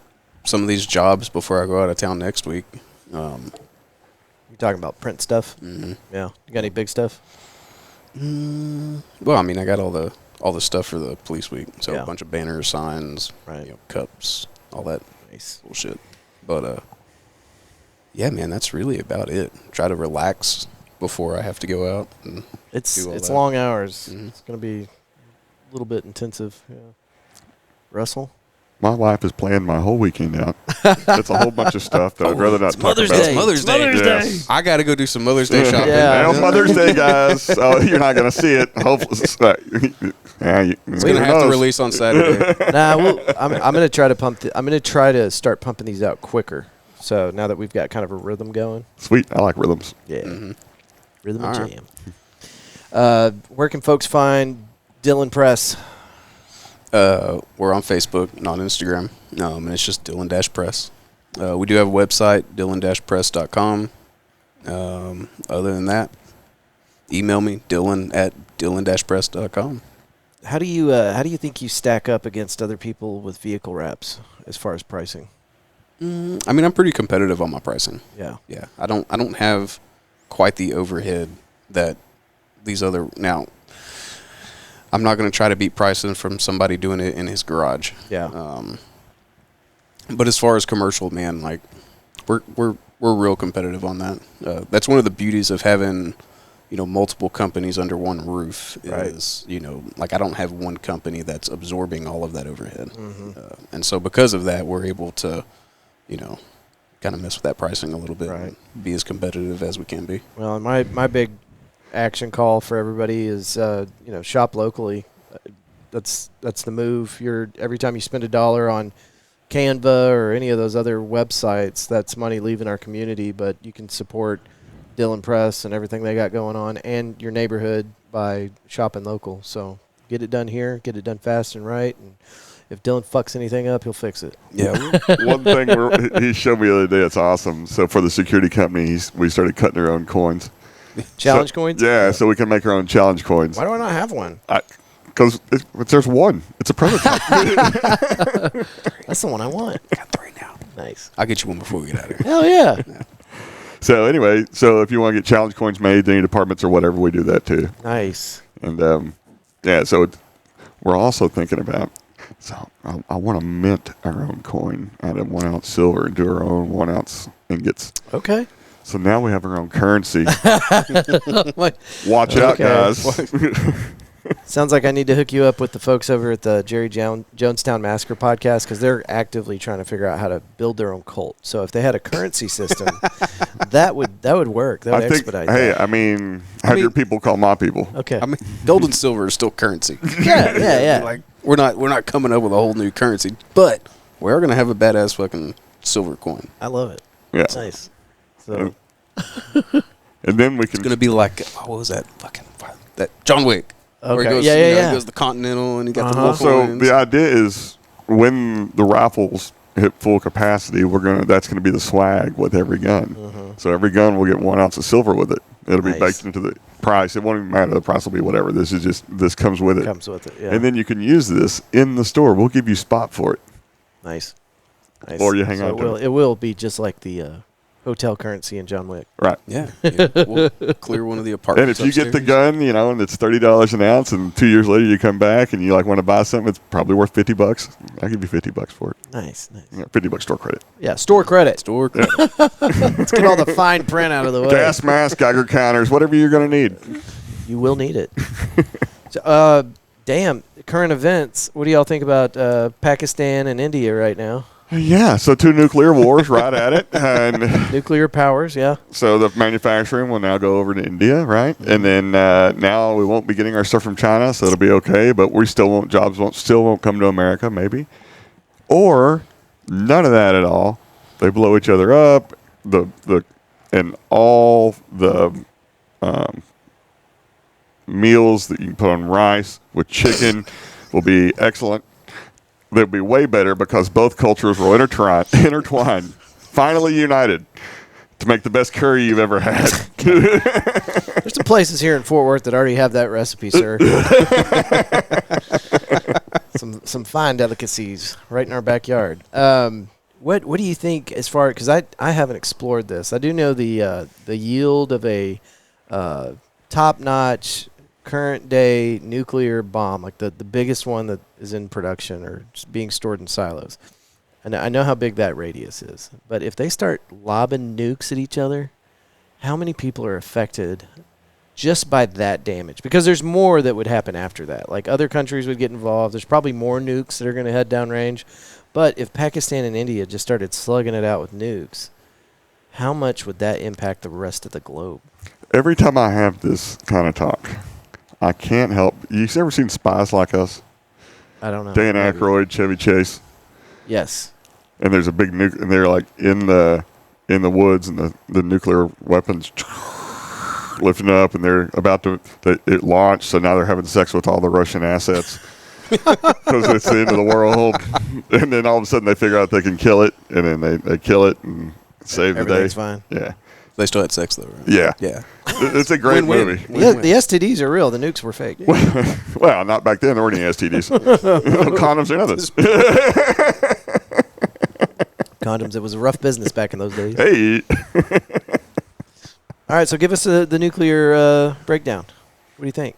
some of these jobs before I go out of town next week. You talking about print stuff? Mm-hmm. Yeah. You got any big stuff? Well, I mean, I got all the stuff for the police week. So Yeah. a bunch of banners, signs, Right. cups, all that Nice. bullshit. But yeah, man, that's really about it. Try to relax before I have to go out. And It's do all that. long hours. Mhm. It's going to be a little bit intensive. Yeah. Russell? My wife is planning my whole weekend out. It's a whole bunch of stuff that I'd rather not talk Mother's about. Day. Mother's Day. Mother's Yes. Day. I got to go do some Mother's Day shopping. Yeah. Well, Mother's Day, guys. Oh, you're not going to see it. Hopefully, It's gonna have to release on Saturday. Nah, I'm going to try to I'm going to try to start pumping these out quicker. So now that we've got kind of a rhythm going. Sweet. I like rhythms. Yeah. Mm-hmm. Rhythm All and right. jam. Where can folks find Dillon Press? We're on Facebook, not Instagram. And it's just Dillon-Press. We do have a website, Dillon-Press.com. Other than that, email me, Dillon@Dillon-Press.com. How do you think you stack up against other people with vehicle wraps as far as pricing? I mean, I'm pretty competitive on my pricing. Yeah. Yeah, I don't have quite the overhead that these other. Now, I'm not going to try to beat pricing from somebody doing it in his garage. Yeah. But as far as commercial, man, like we're real competitive on that. That's one of the beauties of having, multiple companies under one roof. Is like I don't have one company that's absorbing all of that overhead, and so because of that, we're able to, kind of mess with that pricing a little bit, Right. and be as competitive as we can be. Well, my big action call for everybody is shop locally. That's the move. Every time you spend $1 on Canva or any of those other websites, that's money leaving our community, but you can support Dillon Press and everything they got going on and your neighborhood by shopping local. So get it done here, get it done fast and right, and if Dillon fucks anything up, he'll fix it. Yeah, One thing he showed me the other day, it's awesome. So for the security company, we started cutting our own coins. Challenge coins? Yeah, so we can make our own challenge coins. Why do I not have one? Because there's one. It's a prototype. That's the one I want. I got 3 now. Nice. I'll get you one before we get out of here. Hell yeah. So anyway, if you want to get challenge coins made, any departments or whatever, we do that too. Nice. And so we're also thinking about. So I want to mint our own coin out of 1 ounce silver and do our own 1 ounce ingots. Okay. So now we have our own currency. What? Watch out, Okay. guys. Sounds like I need to hook you up with the folks over at the Jerry Jonestown Massacre podcast because they're actively trying to figure out how to build their own cult. So if they had a currency system, that would work. That would expedite Hey, that. I mean, have your people call my people. Okay. I mean, gold and silver is still currency. yeah. Like we're not coming up with a whole new currency, but we're gonna have a badass fucking silver coin. I love it. Yeah. Nice. So And then we It's can. gonna be like what was that fucking that John Wick? Where he Okay. goes, Yeah. He goes the Continental and he got the Uh-huh. wolf So coins. the idea is when the rifles hit full capacity, that's gonna be the swag with every gun. So every gun will get 1 ounce of silver with it. It'll be Nice. baked into the price. It won't even matter. The price will be whatever. This comes with it. comes with it. Yeah. And then you can use this in the store. We'll give you spot for it. nice. Or you hang on to it will be just like the hotel currency in John Wick. Right. Yeah, we'll clear one of the And apartments. if you get the upstairs. gun, and it's $30 an ounce, and 2 years later you come back and you want to buy something, it's probably worth $50. I'll give you $50 for it. Nice. $50 store credit. Yeah. Store credit. store credit. Let's get all the fine print out of the way. Gas mask, Geiger counters, whatever you're going to need. You will need it. So, damn. Current events. What do y'all think about Pakistan and India right now? Yeah, so 2 nuclear wars right at it. And Nuclear powers, yeah. so the manufacturing will now go over to India, right? And then now we won't be getting our stuff from China, so it'll be okay. But we still won't come to America, maybe. Or none of that at all. They blow each other up. And all the meals that you can put on rice with chicken will be excellent. They'll be way better because both cultures will intertwine, finally united. to make the best curry you've ever had. There's some places here in Fort Worth that already have that recipe, sir. some fine delicacies right in our backyard. What do you think as far, because I haven't explored this. I do know the yield of a top-notch current day nuclear bomb, like the biggest one that is in production or just being stored in silos. And I know how big that radius is. But if they start lobbing nukes at each other, how many people are affected just by that damage? Because there's more that would happen after that. Like other countries would get involved. There's probably more nukes that are going to head downrange. But if Pakistan and India just started slugging it out with nukes, how much would that impact the rest of the globe? Every time I have this kind of talk, I can't help. You ever seen Spies Like Us? I don't know. Dan Aykroyd, Chevy Chase. Yes. And there's a big nuke, and they're like in the woods, and the nuclear weapons lifting up, and they're about to it launched. So now they're having sex with all the Russian assets because it's the end of the world. And then all of a sudden they figure out they can kill it, and then they kill it and save the day. Everything's fine. Yeah. They still had sex though, right? Yeah. Yeah. It's a great movie. Yeah, the STDs are real. The nukes were fake. Well, not back then. There weren't any STDs. No condoms or nothing. Condoms. It was a rough business back in those days. Hey. All right, so give us the nuclear breakdown. What do you think?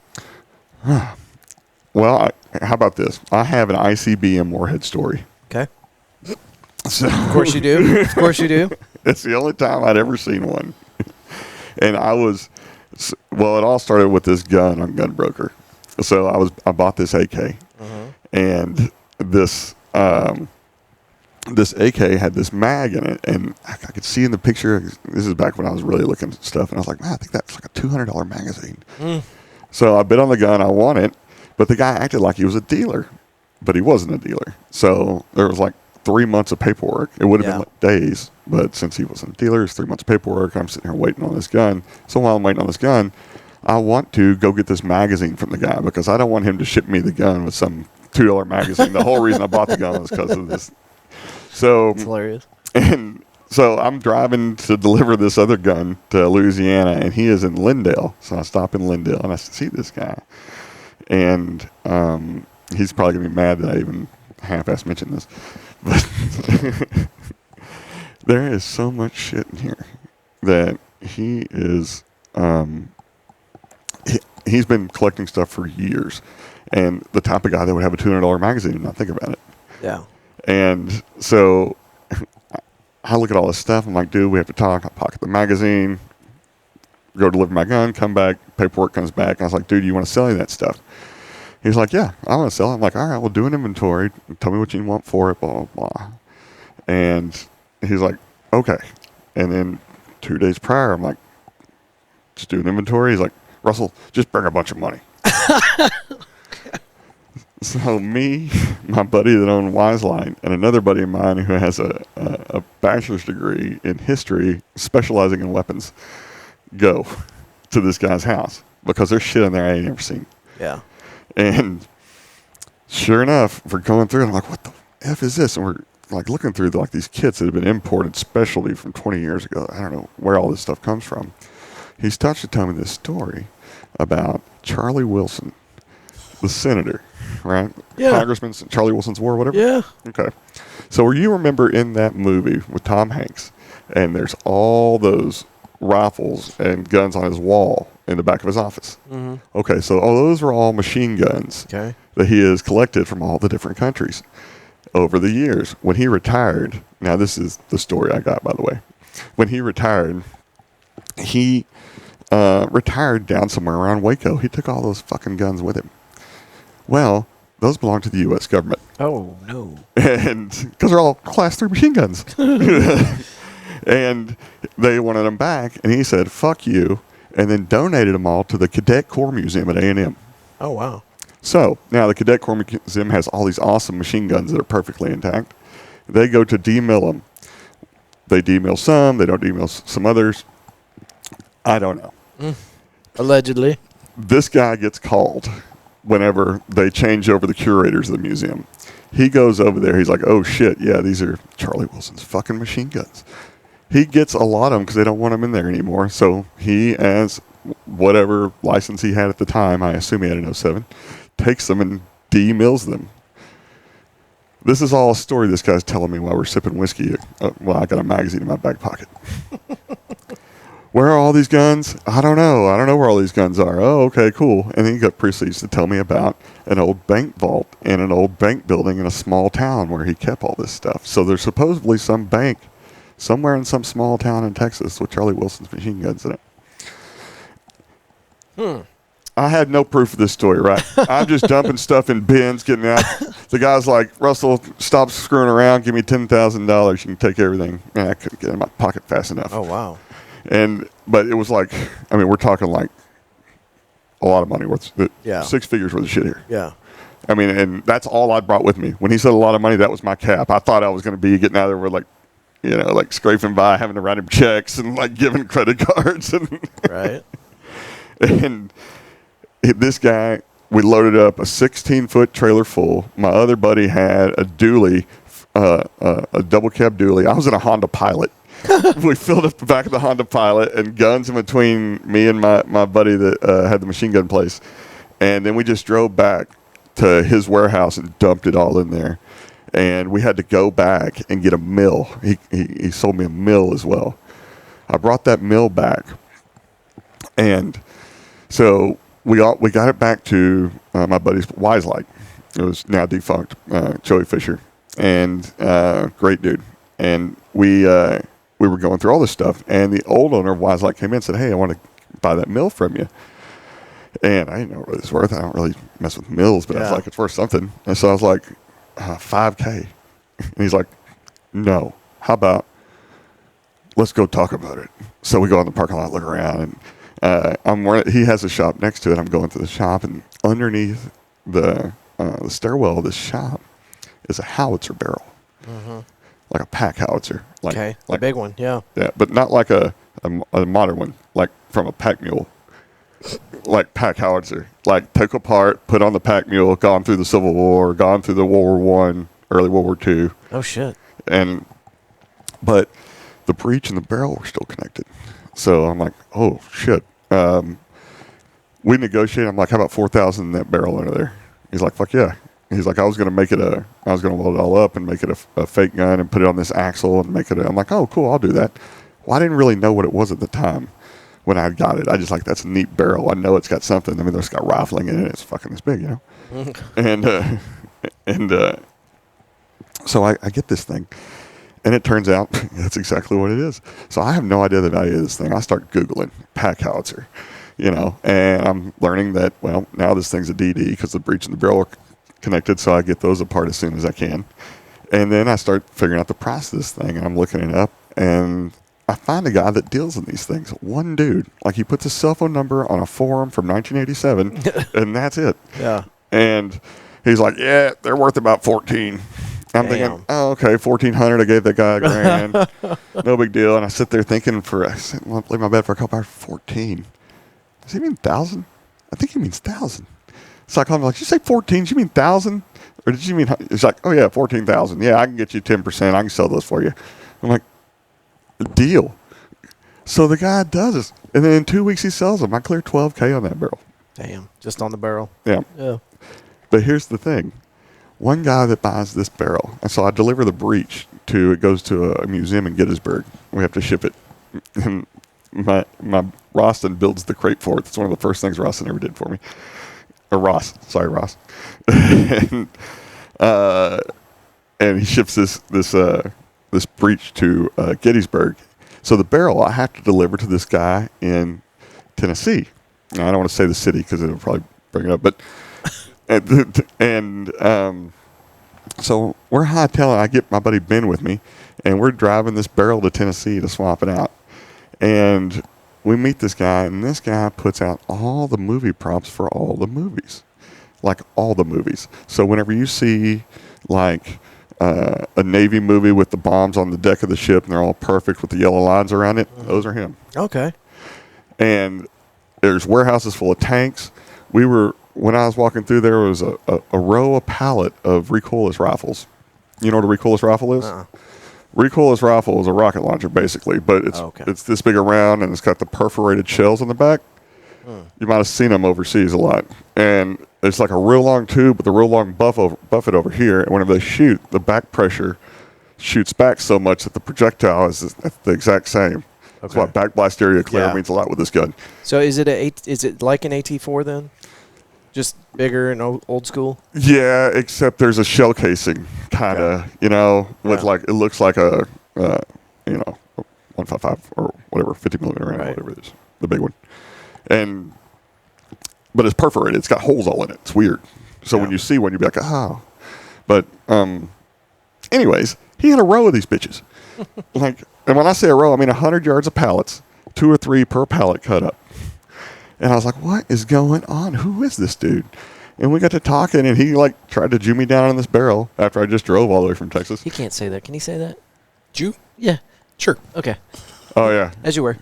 Well, how about this? I have an ICBM warhead story. Okay. So, of course you do. Of course you do. It's the only time I'd ever seen one. And it all started with this gun on Gunbroker. So I bought this AK, and this AK had this mag in it, and I could see in the picture. This is back when I was really looking at stuff, and I was like, man, I think that's like a $200 magazine. So I bid on the gun. I won it, but the guy acted like he was a dealer, but he wasn't a dealer. So there was like 3 months of paperwork. It would have been like days, but since he wasn't a dealer, it's 3 months of paperwork. I'm sitting here waiting on this gun. So while I'm waiting on this gun, I want to go get this magazine from the guy because I don't want him to ship me the gun with some $2 magazine. The whole reason I bought the gun was because of this. So it's hilarious. And so I'm driving to deliver this other gun to Louisiana, and he is in Lindale. So I stop in Lindale, and I see this guy. And he's probably going to be mad that I even half-ass mentioned this. But there is so much shit in here that he is he's been collecting stuff for years, and the type of guy that would have a $200 magazine and not think about it. Yeah. And so I look at all this stuff. I'm like, dude, we have to talk. I pocket the magazine, go deliver my gun, come back, paperwork comes back. And I was like, dude, you want to sell me that stuff? He's like, yeah, I want to sell it. I'm like, all right, we'll do an inventory. Tell me what you want for it, blah, blah, blah. And he's like, okay. And then 2 days prior, I'm like, just do an inventory. He's like, Russell, just bring a bunch of money. So me, my buddy that owned Wiseline, and another buddy of mine who has a bachelor's degree in history specializing in weapons, go to this guy's house because there's shit in there I ain't ever seen. Yeah. And sure enough, we're going through, and I'm like, what the F is this? And we're like looking through like these kits that have been imported specially from 20 years ago. I don't know where all this stuff comes from. He's touched to tell me this story about Charlie Wilson, the senator, right? Yeah. Congressman Charlie Wilson's War, whatever? Yeah. Okay. So you remember in that movie with Tom Hanks, and there's all those rifles and guns on his wall in the back of his office. Mm-hmm. Okay, so those are all machine guns that he has collected from all the different countries over the years. When he retired, now this is the story I got, by the way. When he retired, he retired down somewhere around Waco. He took all those fucking guns with him. Well, those belong to the U.S. government. Oh, no. And because they're all Class 3 machine guns. And they wanted them back, and he said, fuck you, and then donated them all to the Cadet Corps Museum at A&M. Oh, wow. So, now the Cadet Corps Museum has all these awesome machine guns that are perfectly intact. They go to demill them. They demill some, they don't demill some others. I don't know. Allegedly. This guy gets called whenever they change over the curators of the museum. He goes over there, he's like, oh shit, yeah, these are Charlie Wilson's fucking machine guns. he gets a lot of them because they don't want them in there anymore. So he, as whatever license he had at the time, I assume he had an 07, takes them and demills them. This is all a story this guy's telling me while we're sipping whiskey. Well, I got a magazine in my back pocket. Where are all these guns? I don't know. I don't know where all these guns are. Oh, okay, cool. And then he proceeds to tell me about an old bank vault and an old bank building in a small town where he kept all this stuff. So there's supposedly some bank somewhere in some small town in Texas with Charlie Wilson's machine guns in it. I had no proof of this story, right? I'm just dumping stuff in bins, getting out. The guy's like, Russell, stop screwing around. Give me $10,000. You can take everything. Man, I couldn't get it in my pocket fast enough. Oh, wow. But it was like, I mean, we're talking like a lot of money worth, 6 figures worth of shit here. Yeah. I mean, and that's all I brought with me. When he said a lot of money, that was my cap. I thought I was going to be getting out of there with like, you know, like scraping by, having to write him checks and like giving credit cards. And right. And this guy, we loaded up a 16-foot trailer full. My other buddy had a dually, a double cab dually. I was in a Honda Pilot. We filled up the back of the Honda Pilot and guns in between me and my buddy that had the machine gun place. And then we just drove back to his warehouse and dumped it all in there. And we had to go back and get a mill. He sold me a mill as well. I brought that mill back. And so we got it back to my buddy's Wise Light. It was now defunct, Joey Fisher, and great dude. And we were going through all this stuff, and the old owner of Wise Light came in and said, "Hey, I want to buy that mill from you." And I didn't know what it was worth. I don't really mess with mills, but I was like, it's worth something. And so I was like, $5K. And he's like, "No. How about let's go talk about it?" So we go in the parking lot, look around, and he has a shop next to it. I'm going to the shop, and underneath the stairwell of this shop is a howitzer barrel, like a pack howitzer. Like a big one, yeah. Yeah, but not like a modern one, like from a pack mule, like pack howitzer. Like took apart, put on the pack mule, gone through the Civil War, gone through the World War I, early World War II. Oh, shit. But the breech and the barrel were still connected. So I'm like, oh, shit. We negotiated. I'm like, how about $4,000 in that barrel under there? He's like, fuck yeah. He's like, I was going to load it all up and make it a fake gun and put it on this axle and make it. I'm like, oh, cool, I'll do that. Well, I didn't really know what it was at the time when I got it. I just like, that's a neat barrel. I know it's got something. I mean, it's got rifling in it. It's fucking this big, you know? So I get this thing. And it turns out that's exactly what it is. So I have no idea the value of this thing. I start Googling pack howitzer, you know, and I'm learning that, well, now this thing's a DD because the breech and the barrel are connected, so I get those apart as soon as I can. And then I start figuring out the price of this thing, and I'm looking it up, and I find a guy that deals in these things. One dude, like he puts his cell phone number on a forum from 1987, and that's it. Yeah. And he's like, yeah, they're worth about 14. I'm thinking, oh, okay, 1,400. I gave that guy $1,000. No big deal. And I sit there thinking I lay my bed for a couple hours. 14. Does he mean 1,000? I think he means 1,000. So I call him like, did you say 14? Did you mean 1,000? Or did you mean? He's like, oh yeah, 14,000. Yeah, I can get you 10%. I can sell those for you. I'm like, deal. So the guy does this, and then in 2 weeks he sells them. I clear $12K on that barrel. Damn, just on the barrel. Yeah. But here's the thing. One guy that buys this barrel, and so I deliver the breech it goes to a museum in Gettysburg. We have to ship it. And my Roston builds the crate for it. It's one of the first things Roston ever did for me. Or Ross. Sorry, Ross. And he ships this breech to Gettysburg. So the barrel I have to deliver to this guy in Tennessee. Now, I don't want to say the city because it'll probably bring it up, but so we're hightailing. I get my buddy Ben with me, and we're driving this barrel to Tennessee to swap it out. And we meet this guy, and this guy puts out all the movie props for all the movies, like all the movies. So whenever you see like a Navy movie with the bombs on the deck of the ship and they're all perfect with the yellow lines around it, those are him. Okay. And there's warehouses full of tanks. When I was walking through, there was a row, a pallet of recoilless rifles. You know what a recoilless rifle is? Recoilless rifle is a rocket launcher, basically, but it's this big around, and it's got the perforated shells on the back. You might have seen them overseas a lot. And it's like a real long tube with a real long buffet over here, and whenever they shoot, the back pressure shoots back so much that the projectile is the exact same. That's why backblast area clear means a lot with this gun. So is it like an AT4 then? Just bigger and old school? Yeah, except there's a shell casing, kind of, with like, it looks like a, 155 or whatever, 50 millimeter round, whatever it is, the big one. But it's perforated. It's got holes all in it. It's weird. So when you see one, you'll be like, oh. But anyways, he had a row of these bitches. And when I say a row, I mean 100 yards of pallets, 2 or 3 per pallet cut up. And I was like, what is going on? Who is this dude? And we got to talking, and he tried to Jew me down on this barrel after I just drove all the way from Texas. He can't say that. Can he say that? Jew? Yeah. Sure. Okay. Oh, yeah. As you were.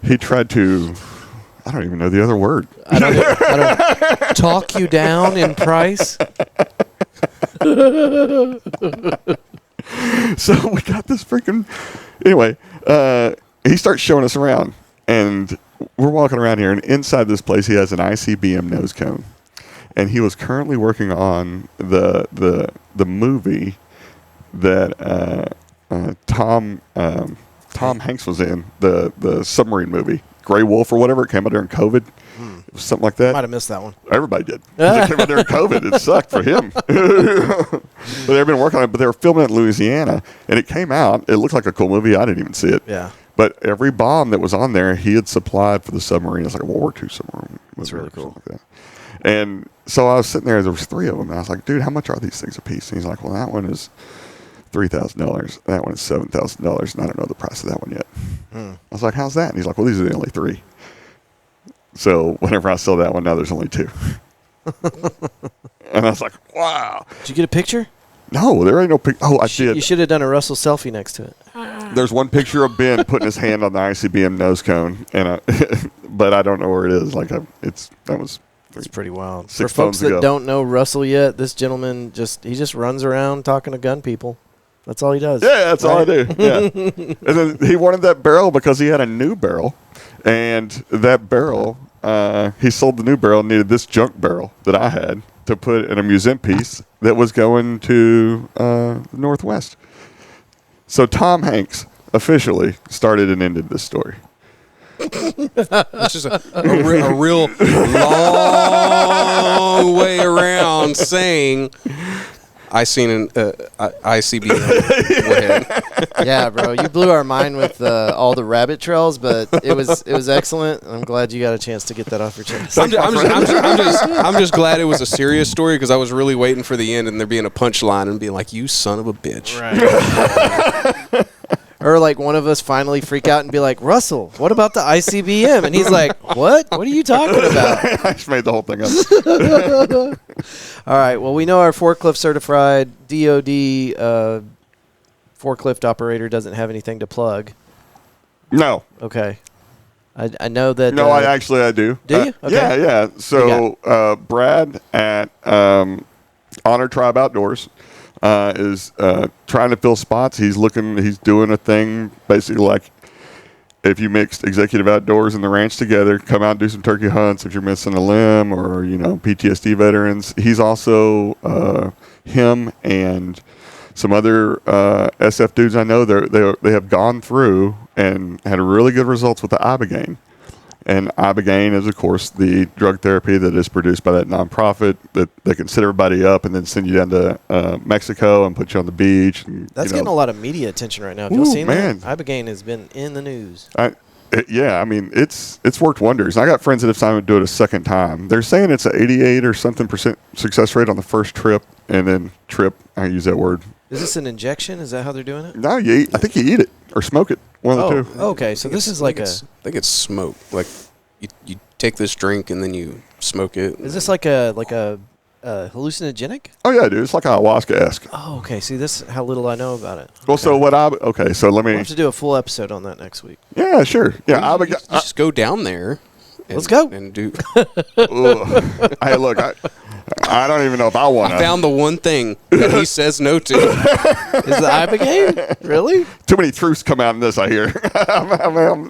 He tried to, I don't even know the other word. I don't talk you down in price. So we got this freaking, anyway, he starts showing us around, and we're walking around here, and inside this place, he has an ICBM nose cone, and he was currently working on the movie that Tom Hanks was in, the submarine movie, Gray Wolf or whatever. It came out during COVID. It was something like that. Might have missed that one. Everybody did. It came out during COVID. It sucked for him. But they've been working on it. But they were filming it in Louisiana, and it came out. It looked like a cool movie. I didn't even see it. Yeah. But every bomb that was on there, he had supplied for the submarine. It's like a World War II submarine. That's really cool. Like that. And so I was sitting there. There was 3 of them. And I was like, dude, how much are these things a piece? And he's like, well, that one is $3,000. That one is $7,000. And I don't know the price of that one yet. I was like, how's that? And he's like, well, these are the only 3. So whenever I sell that one, now there's only 2. And I was like, wow. Did you get a picture? No, there ain't no picture. Oh, I did. You should have done a Russell selfie next to it. There's one picture of Ben putting his hand on the ICBM nose cone, and but I don't know where it is. It's pretty wild. 6 For folks phones ago. that don't know Russell yet, this gentleman just runs around talking to gun people. That's all he does. Yeah, that's all I do. Yeah. And then he wanted that barrel because he had a new barrel, and that barrel, he sold the new barrel and needed this junk barrel that I had to put in a museum piece that was going to the Northwest. So Tom Hanks officially started and ended this story. It's just a real long way around saying I seen an ICBM. Yeah, bro, you blew our mind with all the rabbit trails, but it was excellent. I'm glad you got a chance to get that off your chest. I'm just glad it was a serious story because I was really waiting for the end and there being a punchline and being like, "You son of a bitch!" Right. Or like one of us finally freak out and be like, Russell, what about the ICBM? And he's like, what? What are you talking about? I just made the whole thing up. All right. Well, we know our forklift certified DOD forklift operator doesn't have anything to plug. No. Okay. I know that. No, I do. Do you? Okay. Yeah. So Brad at Honor Tribe Outdoors is trying to fill spots. He's doing a thing basically like if you mixed executive outdoors and the ranch together, come out and do some turkey hunts if you're missing a limb or, PTSD veterans. He's also him and some other SF dudes I know, they have gone through and had really good results with the Ibogaine. And Ibogaine is, of course, the drug therapy that is produced by that nonprofit that they can set everybody up and then send you down to Mexico and put you on the beach. And, that's getting a lot of media attention right now. Have you seen that? Ibogaine has been in the news. It's worked wonders. I got friends that have signed to do it a second time. They're saying it's an 88 or something % success rate on the first trip, and then I use that word. Is this an injection? Is that how they're doing it? No, I think you eat it or smoke it. One of the two. Okay, so this is like I think it's smoke. Like you take this drink and then you smoke it. Is this like a hallucinogenic? Oh yeah, dude. It's like ayahuasca-esque. Oh, okay. See, this is how little I know about it. Well, so what so let me. We'll have to do a full episode on that next week. Yeah, sure. Yeah, you just go down there. Let's go and do. Hey, look, I don't even know if I want to. I found the one thing that he says no to. Is the Ibogaine? Really? Too many truths come out in this, I hear.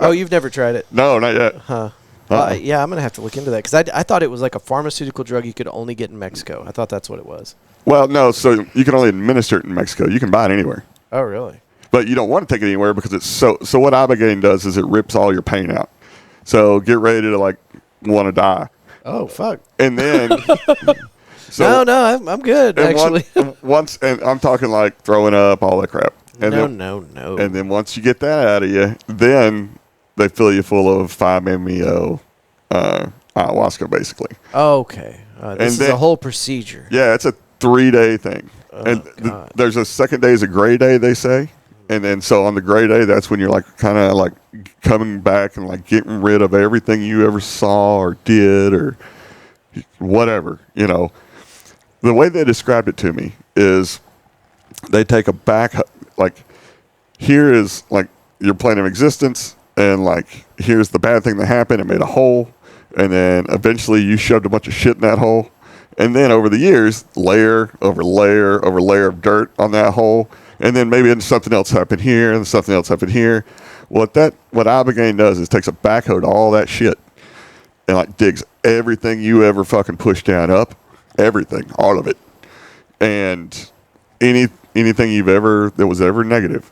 Oh, you've never tried it? No, not yet. Huh. Yeah, I'm going to have to look into that because I thought it was like a pharmaceutical drug you could only get in Mexico. I thought that's what it was. Well, no, so you can only administer it in Mexico. You can buy it anywhere. Oh, really? But you don't want to take it anywhere because it's so what Ibogaine does is it rips all your pain out. So get ready to like want to die. Oh, fuck. And then no, I'm good, actually. Once and I'm talking like throwing up, all that crap. And No. And then once you get that out of you, then they fill you full of 5-MeO ayahuasca, basically. Okay. This is a whole procedure. Yeah, it's a 3-day thing. Oh, And there's a second day is a gray day, they say. And then so on the gray day, that's when you're like kind of like coming back and like getting rid of everything you ever saw or did or whatever, you know. The way they described it to me is they take a back, like here is like your plane of existence and like here's the bad thing that happened. It made a hole. And then eventually you shoved a bunch of shit in that hole. And then over the years, layer over layer over layer of dirt on that hole. And then maybe something else happened here and something else happened here. What Ibogaine does is takes a backhoe to all that shit and like digs everything you ever fucking pushed down up, everything, all of it. And anything that was ever negative.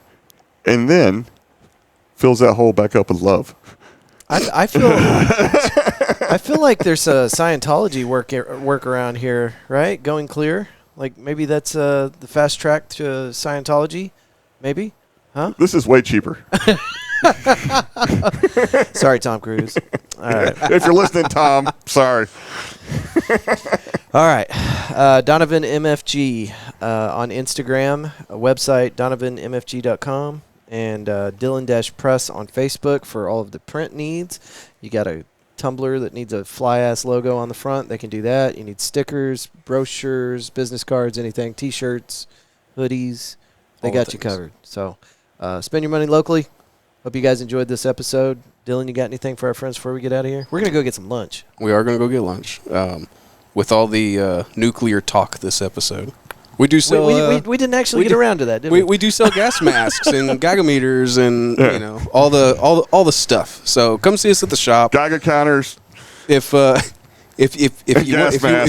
And then fills that hole back up with love. I feel like there's a Scientology work around here, right? Going clear. Like maybe that's the fast track to Scientology, maybe, huh? This is way cheaper. Sorry, Tom Cruise. All right. If you're listening, Tom, sorry. All right. Donovan MFG on Instagram, website donovanmfg.com, and Dillon-Press on Facebook for all of the print needs. You got a Tumblr that needs a fly-ass logo on the front. They can do that. You need stickers, brochures, business cards, anything, T-shirts, hoodies. They got you covered. So spend your money locally. Hope you guys enjoyed this episode. Dillon, you got anything for our friends before we get out of here? We're going to go get some lunch. We are going to go get lunch. With all the nuclear talk this episode. We do sell. We didn't actually get around to that, did we? We do sell gas masks and Geiger and you know all the stuff. So come see us at the shop. Geiger counters. If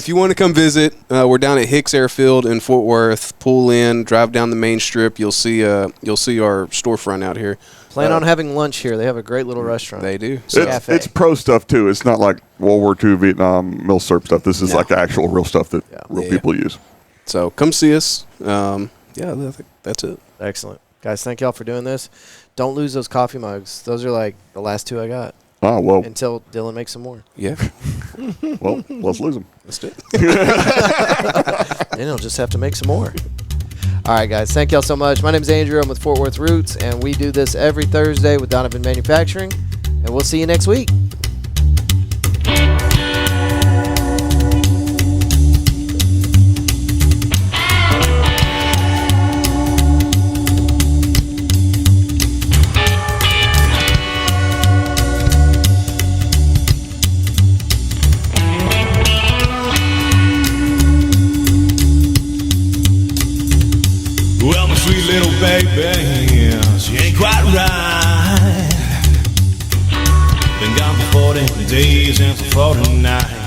you want to come visit, we're down at Hicks Airfield in Fort Worth. Pull in, drive down the main strip. You'll see our storefront out here. Plan on having lunch here. They have a great little restaurant. They do. It's pro stuff too. It's not like World War II Vietnam milsurp stuff. This is like actual real stuff that real people use. So come see us. I think that's it. Excellent. Guys, thank y'all for doing this. Don't lose those coffee mugs. Those are like the last 2 I got. Oh, well. Until Dillon makes some more. Yeah. Well, let's lose them. Let's do it. Then he'll just have to make some more. All right, guys. Thank y'all so much. My name's Andrew. I'm with Fort Worth Roots, and we do this every Thursday with Donovan Manufacturing. And we'll see you next week. Well, my sweet little baby, she ain't quite right. Been gone for 40 days and for 40 nights.